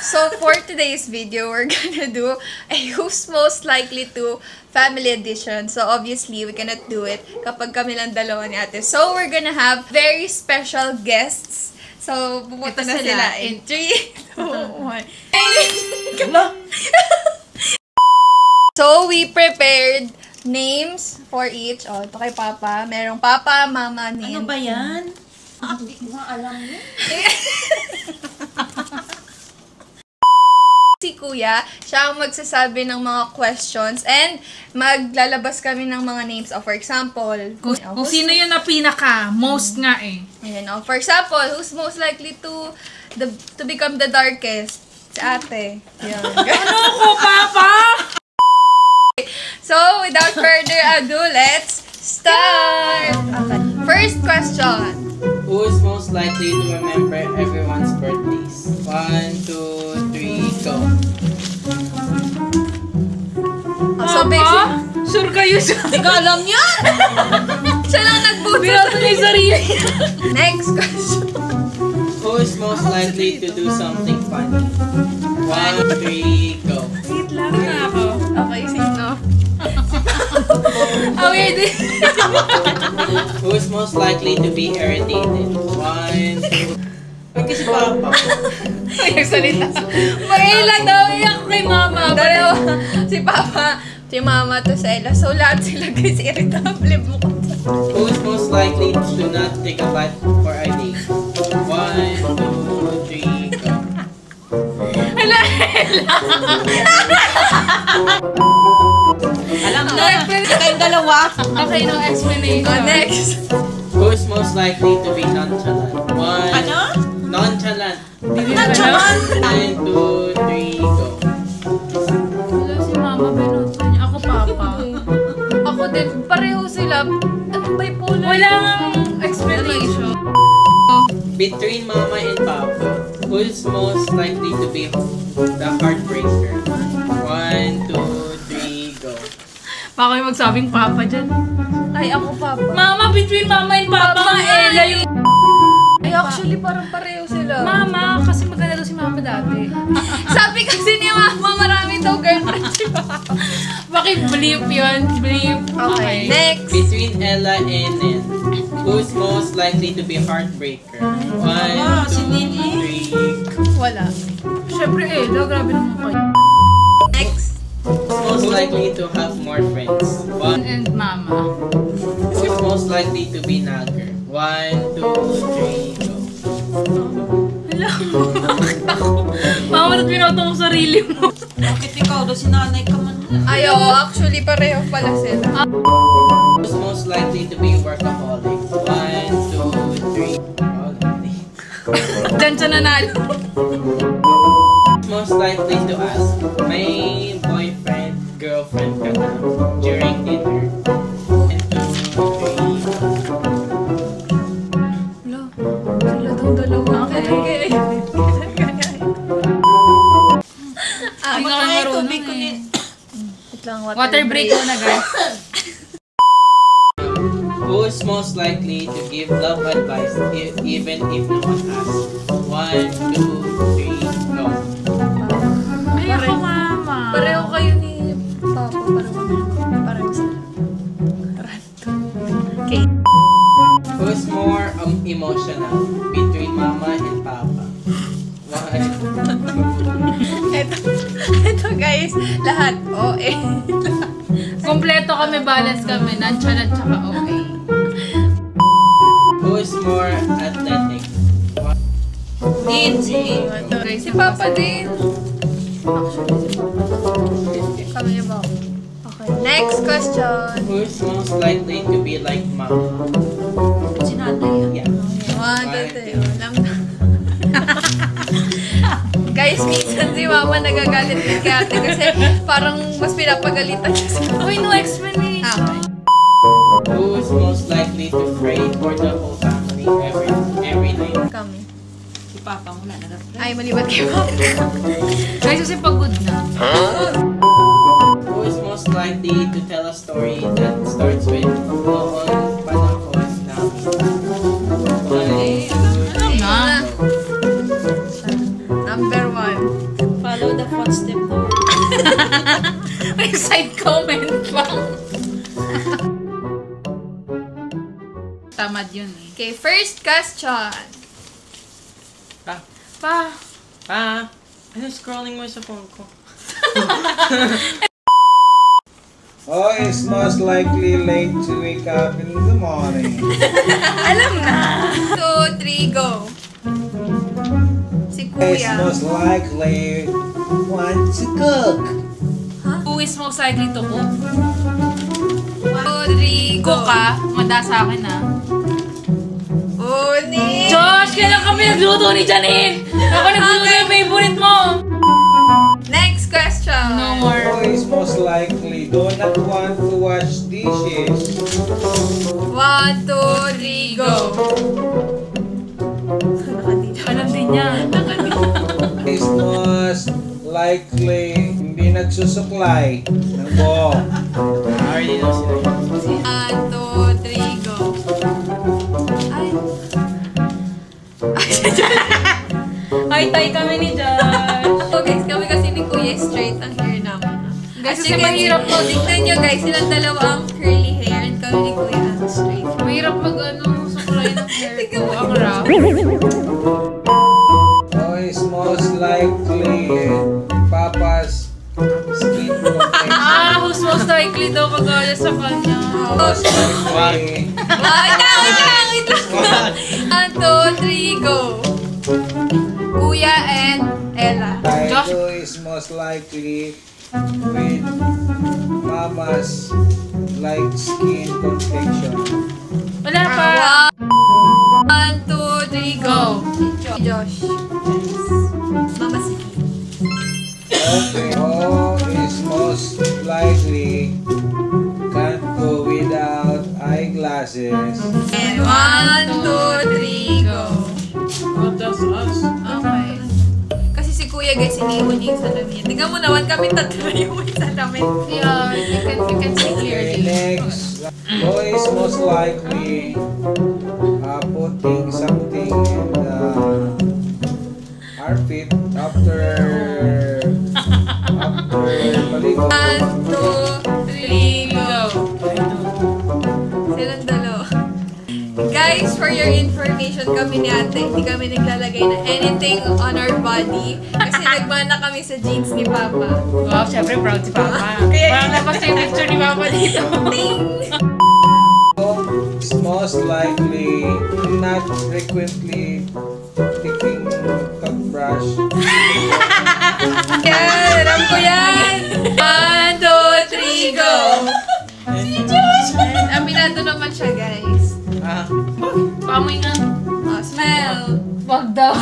So, for today's video, we're gonna do a who's most likely to family edition. So, obviously, we cannot do it kapag kami lang dalawa ni ate. So, we're gonna have very special guests. So, pumunta na sila in 3, 2, 1. So, we prepared names for each. Oh, ito kay Papa. Merong Papa, Mama, Nin. Ano ba yan? Hindi ko alam mo. Si Kuya, siya ang magsasabi ng mga questions and maglalabas kami ng mga names. For example, kung sino yun na pinaka, most nga eh. Ayan, for example, who's most likely to become the darkest? Si ate. Yan. Ano ko, Papa? So, without further ado, let's start! Okay. First question. Who is most likely to remember everyone's birthdays? 1, 2, 3, go. So, Papa? Sure kayo siya? Hindi ko alam yan! Siya lang nagbuto. Binato niya yung sarili. Next question. Who is most likely to do something funny? 1, 3, go. Wait lang na ako. Okay, sino? Oh, wait. Who is most likely to be irritated? 1, 2. Ay, kasi Papa. Ay, salita. Mag-ilan daw. Iyak ko kay Mama. Dalawa. Si Papa, si Mama, to si Ella. So, lahat sila guys, irritable mo ko. Who is most likely to not take a bath for a day? 1, 2, 3, go. Hala, Alam na. Kayong dalawa. Okay, no explanation. Next. Who is most likely to be nonchalant? 1. Ano? Nonchalant. Nonchalant. 1, 2, 3, go. Wala si Mama, binoto niya. Ako, Papa. Ako din, pareho sila. Ano bipolar? Wala nang explanation. Between Mama and Papa, who is most likely to be the heartbreaker? 1, 2, 3, go. Baka may magsabing Papa dyan. Ay, ako Papa. Mama, between Mama and Papa nga, Ella yung... Ay, actually, parang pareho sila. Mama, kasi maganda daw si Mama dati. Sabi kasi ni Mama, maraming daw girlfriend si Papa. Bakit bleep yun? Bleep. Okay, next. Between Ella and Nen, who is most likely to be heartbreaker? 1, si 2, Nini. 3, Wala. Siyempre, Ella, grabe naman kayo. Next. most likely to have more friends? 1, And Mama. who is most likely to be nagger? 1, 2, 3, go. Hala, bakit ako? Mama, ba't binoto mo sarili mo? Bakit ikaw daw si nanay ka man? Ay, oo, actually, pareho pala sila. Who is most likely to be workaholic? 1, 2, 3. Diyan siya nanalo. Most likely to ask, may boyfriend, girlfriend ka na during dinner? 1, 2, 3. Wala. Sila daw dalawa. Okay. Hindi nga kayo marunong eh. Wait lang, Water break muna, guys. Who is most likely to give love advice even if no one asks? 1, 2, 3, go. Ay, ako, Mama. Pareho kayo ni Papa. Pareho sila. Okay. Who is more emotional between Mama and Papa? 1, Ito guys, lahat OA. Kompleto kami, balance kami. Nonchalant tsaka okay. Who is more athletic? Lindsay. Si Papa din. Actually, si Papa. Kami niya ba ako? Okay. Next question. Who is most likely to be like Mama? Si nanay. Yeah. Okay, 1, 2, 3. Alam na. Guys, minsan si Mama nagagalit din kay ate kasi parang mas pinapagalitan niya si Mama. Uy, no explanation. Okay. Who is most likely to pray for the whole family every night? Kami. Si Papa mo na nag-pray. Ay, malibat kay Papa. Guys, kasi pagod na. Who is most likely to tell a story that starts with noong panahon namin? 1, 2, 3. Alam na. Number 1. Follow the footstep mo. May side comment lang. Tamad yun eh. Okay, first question. Pa. Ano scrolling mo sa phone ko? Who is most likely late to wake up in the morning? Alam na. 2, 3, go. Si Who is Kuya. most likely want to cook? Who is most likely to cook? 2, 3, go. Cook ka. Manda sa akin ah. Uni. Josh, kailan kami nagluto ni Janine? Ako nagluto yung favorite mo. Next question. No more. Who is most likely do not want to wash dishes? 1, 2, 3, go. Alam din niya. Who is most likely hindi nagsusuklay ng buhok? I already know sila. 1, 2, 3, go. Ay. Hi-tie kami ni Josh. So guys, kami kasi ni Kuya straight ang hair namin. Guys, As kasi you can see, mahirap to. tignan nyo guys, silang dalawa ang curly hair and kami ni Kuya ang straight. Mahirap suklay ng hair ko. Ang rough. Who is most likely Papa's skin protection? Who's most likely daw magaya sa kanya? Most likely Wait lang. 1, 2, 3, go. Kuya and Ella. Josh. Who is most likely with Mama's light skin complexion? Wala pa. 1, 2, 3, go. Josh. Mama sige. Okay. Who is most likely can't go without eyeglasses? And 1, 2, 3, go. What does us? Okay. Kasi si Kuya guys, iniwan niya yung salamin. Tingnan mo naman kami tatlo yung may salamin. Yeah, you can see Okay, clearly. next. Who is most likely putting something in the armpit after maligo? 1, 2, 3, go. Silang dalawa. Guys, for your information, kami ni ate, hindi kami naglalagay na anything on our body. Kasi nagmana kami sa jeans ni Papa. Wow, syempre proud si Papa. Kaya- Parang labas yung picture ni Papa dito. Who is most likely not frequently taking toothbrush? Yan! Alam ko yan! 1, 2, 3, go! Aminado naman siya, guys. Pamoy nga. Oh, smell! Wag daw.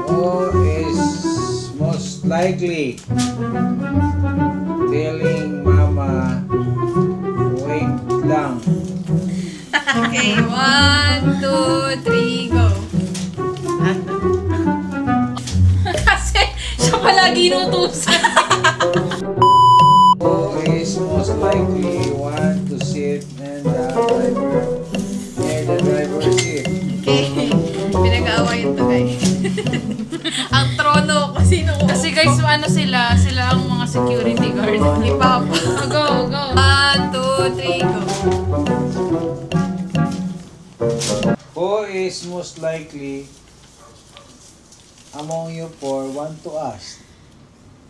Who is most likely telling Mama, wait lang? Okay, 1, 2, 3, go! Kasi siya palagi inutusan. Who is most likely want to sit in the driver near the driver's seat? Okay, pinag-aawayan to, guys. Ang trono, kasi sino ko? Kasi guys, ano sila? Sila ang mga security guard. Ni Papa. Go, go. 1, 2, 3, go. Who is most likely among you four want to ask?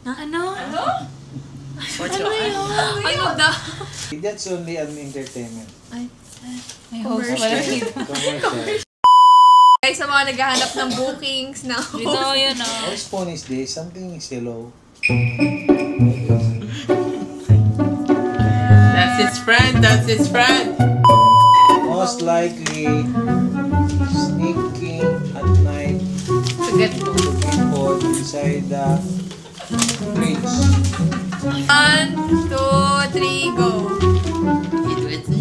Ano? Ano daw? That's only an entertainment. May host pala dito. Commercial. Guys, sa mga naghahanap ng bookings na Dito, yun o. What's phone is this? Something is hello. That's his friend. That's his friend. Most likely sneaking at night Forget mo. looking for inside the fridge. 1, 2, 3, go.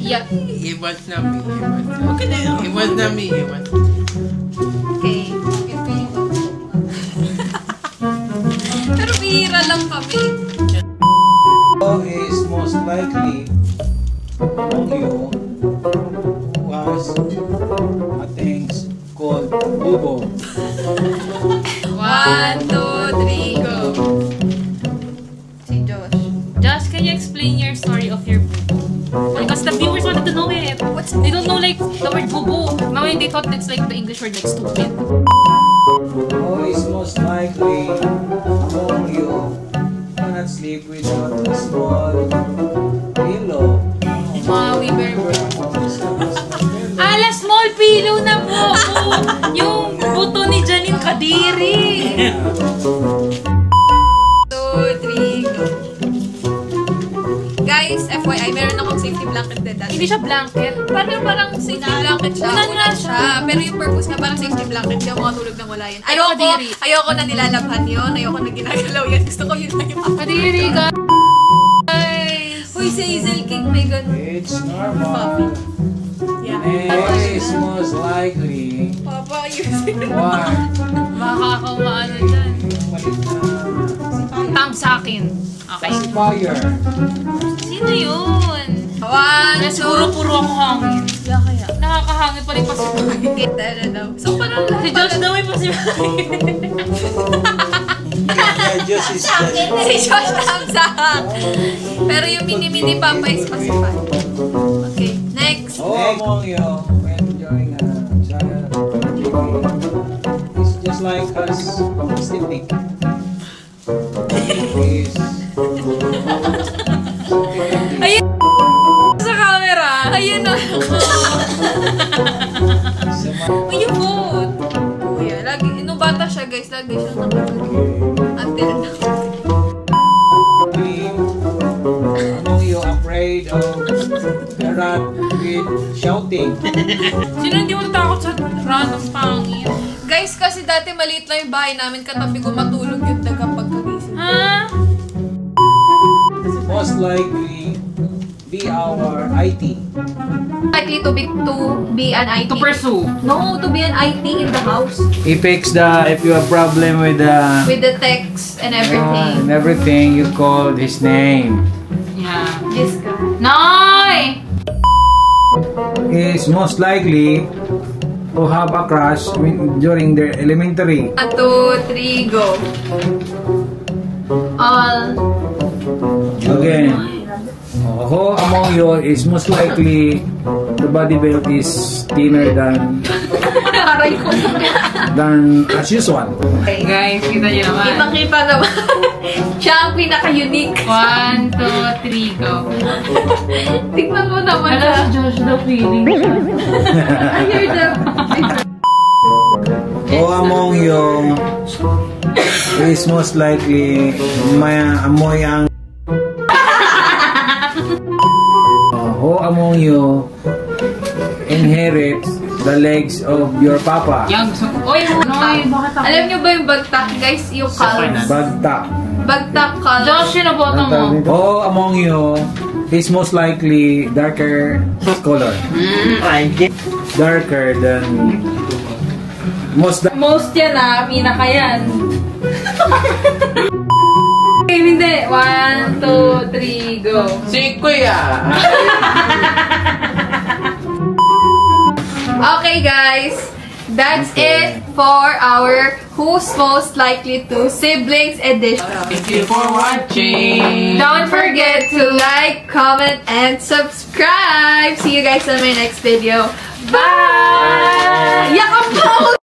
Yeah. It was not me. It was not me. It was. Okay. Pero bihira lang kami. Who is most likely among you who has a things called boob Bubo. 1, 2, 3, go. Si Josh. Josh, can you explain your story of your bubo? Because the viewers wanted to know it. They don't know like the word bubo. Now they thought it's like the English word like stupid. Who is most likely among you cannot sleep without a small pillow? Maui bear bro. Ala, small pillow na po! Yung buto ni Janine Kadiri! 2, 3, go. Guys, FYI, meron akong safety blanket din dati. Hindi siya blanket. Parang safety blanket siya. Unan Unan siya. Pero yung purpose nga parang safety blanket. Hindi ako makatulog ng wala yun. Ayoko na nilalabhan yun. Ayoko na ginagalaw yan. Gusto ko yun lang yung Kadiri, guys! Uy, si Hazel King may ganun. It's normal. Yeah. Who is most likely Papa, using one? Makakamaano dyan. Palit na Tam sa akin. Okay. pacifier. Sino yun? 1, 2, Siguro puro ako hangin. kaya. Nakakahangin pa rin pa si Tara daw. So, parang Si Josh daw ay pa si Just is si Josh Tamsak. Pero yung mini-mini Papa is pacified. Okay, next. Who among you when enjoying a child is just like us sleeping? Is Ayun! Sa camera! Ayun na! Ayun po! Kuya, lagi, nung bata siya guys, lagi siya nakatulog. Until now. among you afraid of the rat with shouting? Sino hindi mo natakot sa random pangit? Guys, kasi dati maliit lang yung bahay namin, katabi ko matulog yung daga pagkagising. Ha? Most likely be our IT. Likely to be an IT. To pursue. No, to be an IT in the house. He fix if you have problem with With the text and everything. everything, you call his name. Yeah. This guy. Noy! He is most likely to have a crush during their elementary. 1, 2, 3, go. All. Again, who among you is most likely the body belt is thinner than Aray ko. as usual? Guys, kita nyo naman. Kitang-kita naman. Siya ang pinaka-unique. 1, 2, 3, go. Tignan mo naman Wala si Josh daw feeling. I hear them. Who among you is most likely amoy ang who among you inherits the legs of your papa? Yang Oy, Noy, bakit ako? Alam niyo ba yung bagtak, guys? Yung calves. Bagtak. Bagtak calves. Josh, sino boto mo? Who among you is most likely darker color? Darker than most. Most yan ah, pinaka yan. Okay, hindi. 1, 2, 3, go. Si Kuya! Okay, guys. That's it for our Who's Most Likely to Siblings edition. Thank you for watching! Don't forget to like, comment, and subscribe. See you guys on my next video. Bye! Yakap po!